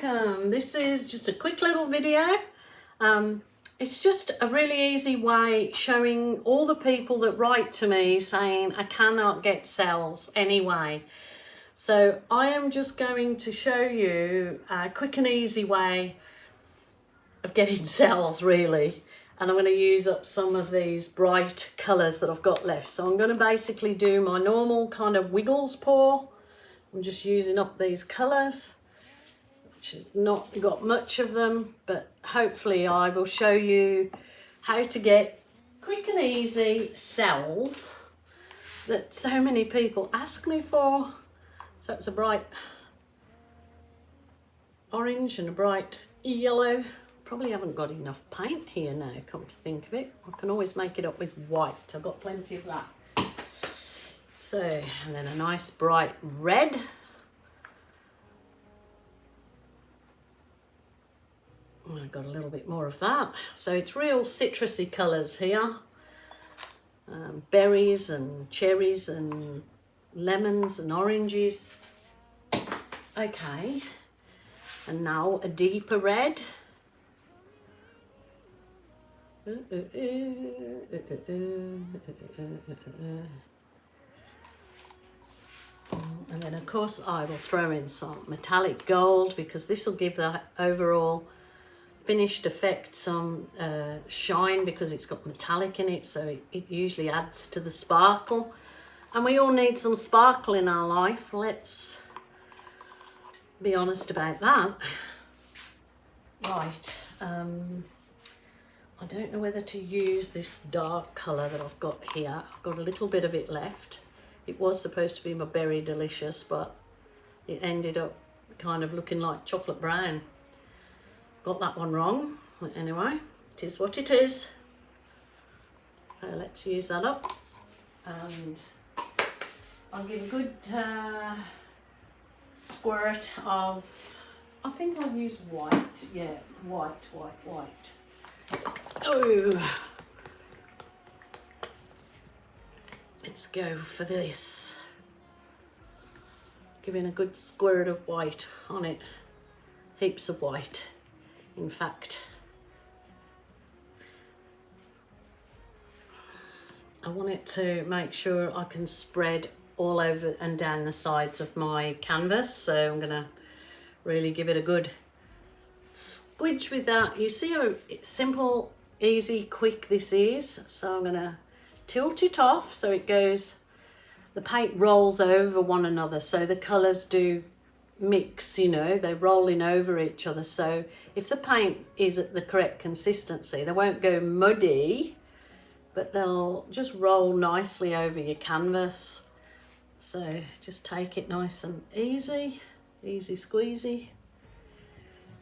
welcome. This is just a quick little video. It's just a really easy way showing all the people that write to me saying I cannot get cells anyway. So I am just going to show you a quick and easy way of getting cells really. And I'm going to use up some of these bright colours that I've got left. So I'm going to basically do my normal kind of wiggles pour. I'm just using up these colours, which has not got much of them, but hopefully I will show you how to get quick and easy cells that so many people ask me for. So it's a bright orange and a bright yellow. Probably haven't got enough paint here now, come to think of it. I can always make it up with white. I've got plenty of that. So, and then a nice bright red. I've got a little bit more of that. So it's real citrusy colours here. Berries and cherries and lemons and oranges. Okay. And now a deeper red. And then of course I will throw in some metallic gold because this will give the overall finished effect some shine because it's got metallic in it, so it usually adds to the sparkle. And we all need some sparkle in our life, let's be honest about that. Right, I don't know whether to use this dark colour that I've got here. I've got a little bit of it left. It was supposed to be my Berry Delicious, but it ended up kind of looking like chocolate brown. Got that one wrong. Anyway, it is what it is. Let's use that up. And I'll give a good squirt of, I think I'll use white. Yeah, white. Oh, let's go for this. Giving a good squirt of white on it. Heaps of white, in fact. I want it to make sure I can spread all over and down the sides of my canvas, so I'm gonna really give it a good squidge with that. You see how simple, easy, quick this is. So I'm gonna tilt it off so it goes, the paint rolls over one another, so the colours do mix, you know, they're rolling over each other. So if the paint is at the correct consistency, they won't go muddy, but they'll just roll nicely over your canvas. So just take it nice and easy, easy squeezy,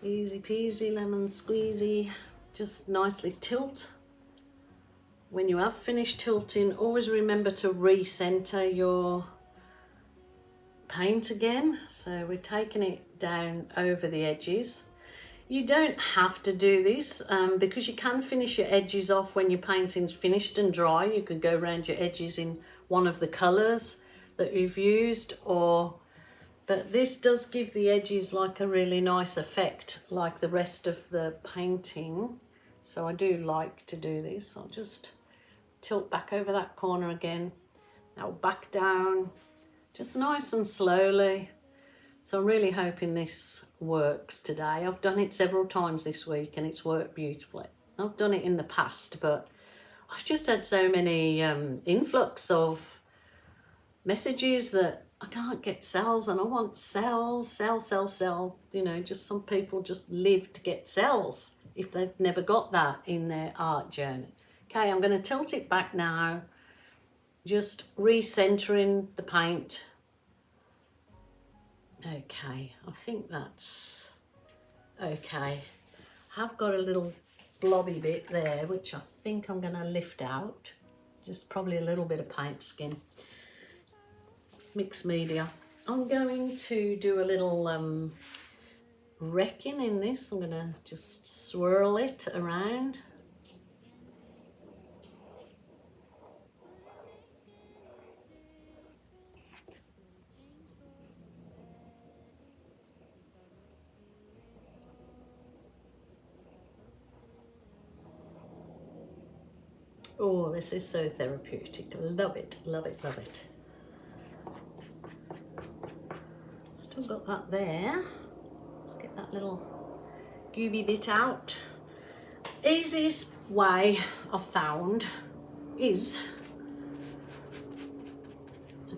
easy peasy lemon squeezy. Just nicely tilt. When you have finished tilting, always remember to recenter your paint again. So we're taking it down over the edges. You don't have to do this because you can finish your edges off when your painting's finished and dry. You could go around your edges in one of the colours that you've used, but this does give the edges like a really nice effect like the rest of the painting. So I do like to do this. I'll just tilt back over that corner again. Now back down, just nice and slowly. So I'm really hoping this works today. I've done it several times this week and it's worked beautifully. I've done it in the past, but I've just had so many influx of messages that I can't get cells and I want cells, sell. You know, just some people just live to get cells if they've never got that in their art journey. Okay, I'm going to tilt it back now, just recentering the paint. Okay, I think that's okay. I've got a little blobby bit there, which I think I'm going to lift out. Just probably a little bit of paint skin. Mixed media. I'm going to do a little wrecking in this. I'm going to just swirl it around. Oh, this is so therapeutic. Love it, love it, love it. Still got that there. Let's get that little gooby bit out. Easiest way I've found is,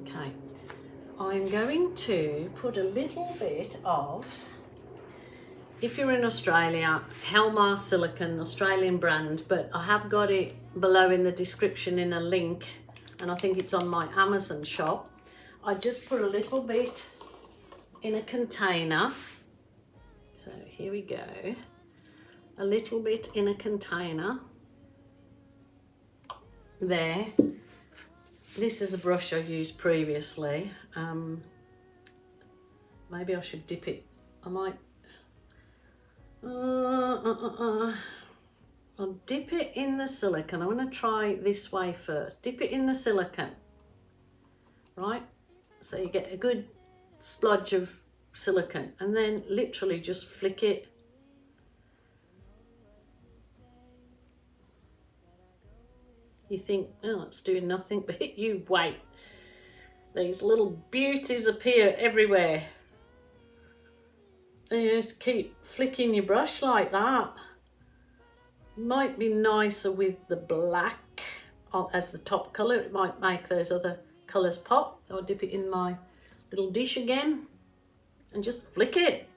okay, I'm going to put a little bit of, if you're in Australia, Helmar Silicon, Australian brand, but I have got it below in the description in a link, and I think it's on my Amazon shop. I just put a little bit in a container. So here we go. A little bit in a container. There. This is a brush I used previously. Maybe I should dip it. I might. I'll dip it in the silicone. I'm going to try this way first. Dip it in the silicone. Right? So you get a good splodge of silicone, and then literally just flick it. You think, oh, it's doing nothing, but you wait. These little beauties appear everywhere. And you just keep flicking your brush like that. Might be nicer with the black as the top colour. It might make those other colours pop. So I'll dip it in my little dish again and just flick it.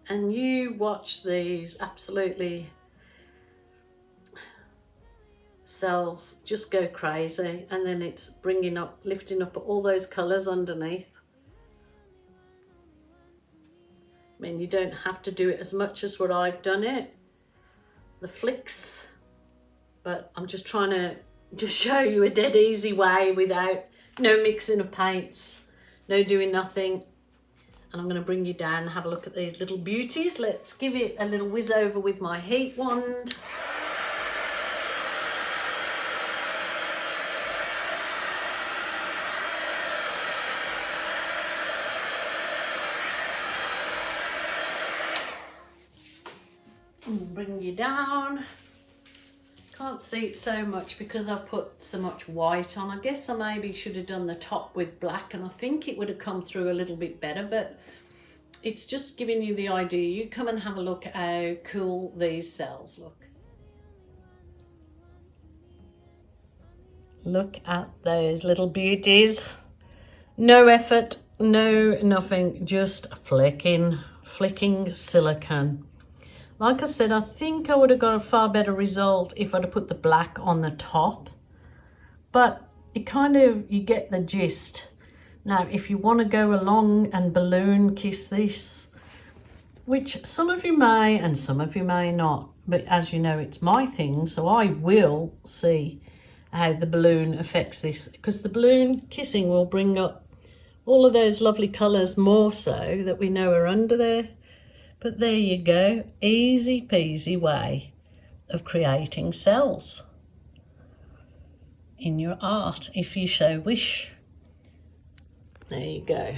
And you watch these absolutely cells just go crazy, and then it's bringing up, lifting up all those colours underneath. I mean, you don't have to do it as much as what I've done it, the flicks, but I'm just trying to just show you a dead easy way without no mixing of paints, no doing nothing. And I'm going to bring you down and have a look at these little beauties. Let's give it a little whiz over with my heat wand. Bring you down. Can't see it so much because I've put so much white on. I guess I maybe should have done the top with black, and I think it would have come through a little bit better, but it's just giving you the idea. You come and have a look at how cool these cells look. Look at those little beauties. No effort, no nothing, just flicking silicone. Like I said, I think I would have got a far better result if I'd have put the black on the top, but it kind of, you get the gist. Now, if you want to go along and balloon kiss this, which some of you may and some of you may not, but as you know, it's my thing, so I will see how the balloon affects this, because the balloon kissing will bring up all of those lovely colours more so that we know are under there. But there you go, easy peasy way of creating cells in your art, if you so wish. There you go.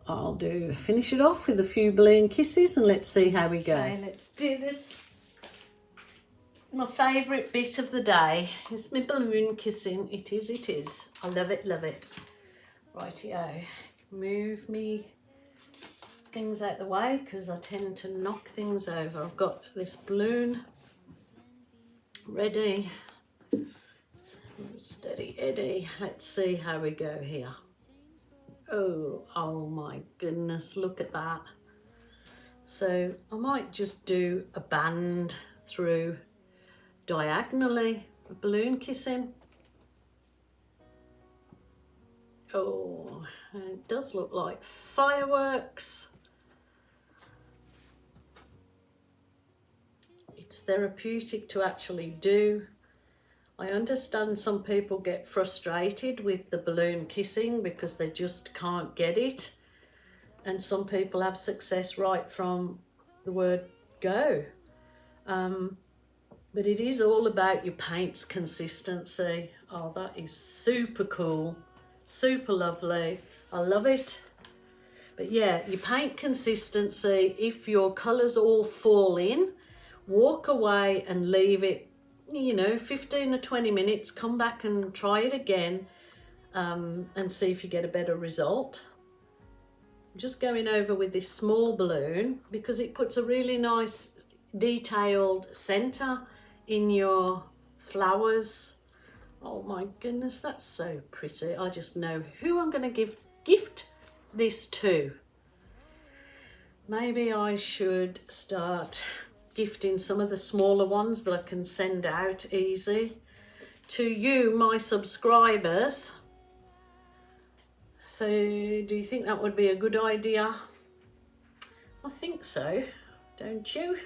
I'll finish it off with a few balloon kisses, and let's see how we go. Okay, let's do this. My favourite bit of the day is my balloon kissing. It is. I love it, love it. Rightio. Move me things out the way because I tend to knock things over. I've got this balloon ready. Steady Eddie. Let's see how we go here. Oh my goodness, look at that. So I might just do a band through diagonally, a balloon kissing. Oh, it does look like fireworks. It's therapeutic to actually do. I understand some people get frustrated with the balloon kissing because they just can't get it. And some people have success right from the word go. But it is all about your paint's consistency. Oh, that is super cool. Super lovely. I love it. But yeah, your paint consistency, if your colours all fall in, walk away and leave it you know, 15 or 20 minutes, come back and try it again, and see if you get a better result. I'm just going over with this small balloon because it puts a really nice detailed center in your flowers. Oh my goodness, that's so pretty. I just know who I'm going to gift this to. Maybe I should start gifting some of the smaller ones that I can send out easy to you, my subscribers. So do you think that would be a good idea? I think so, don't you?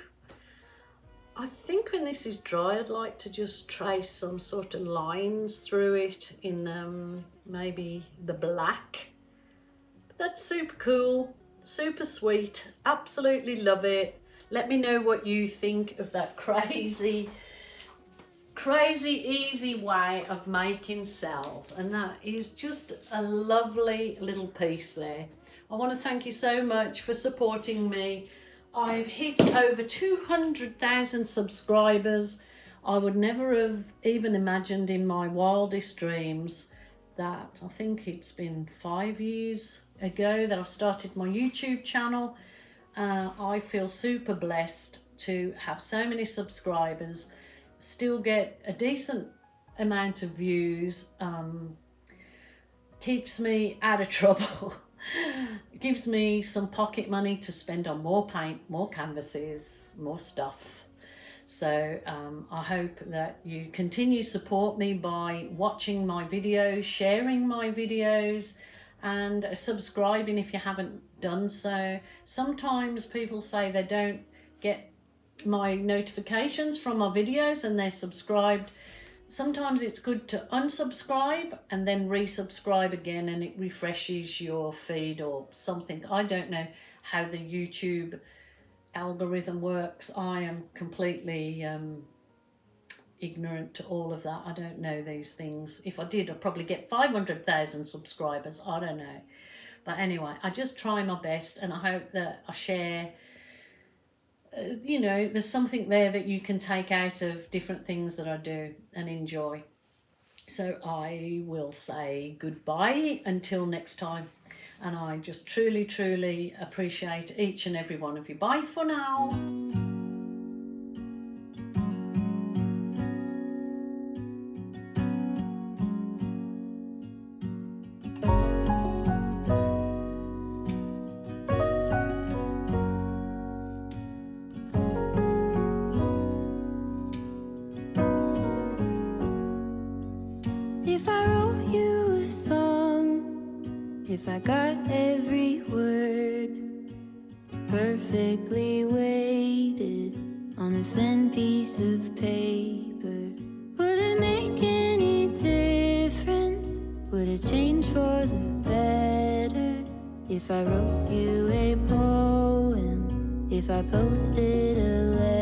I think when this is dry, I'd like to just trace some sort of lines through it in maybe the black. But that's super cool, super sweet, absolutely love it. Let me know what you think of that crazy easy way of making cells, and that is just a lovely little piece there. I want to thank you so much for supporting me. I've hit over 200,000 subscribers. I would never have even imagined in my wildest dreams that, I think it's been 5 years ago that I started my YouTube channel. I feel super blessed to have so many subscribers, still get a decent amount of views, keeps me out of trouble, gives me some pocket money to spend on more paint, more canvases, more stuff. So I hope that you continue to support me by watching my videos, sharing my videos, and subscribing if you haven't done so. Sometimes people say they don't get my notifications from my videos and they're subscribed. Sometimes it's good to unsubscribe and then resubscribe again, and it refreshes your feed or something. I don't know how the YouTube algorithm works. I am completely ignorant to all of that. I don't know these things. If I did, I'd probably get 500,000 subscribers. I don't know. But anyway, I just try my best, and I hope that I share, you know, there's something there that you can take out of different things that I do and enjoy. So I will say goodbye until next time. And I just truly, truly appreciate each and every one of you. Bye for now. If I wrote you a song, if I got every word perfectly weighted on a thin piece of paper, would it make any difference? Would it change for the better? If I wrote you a poem, if I posted a letter?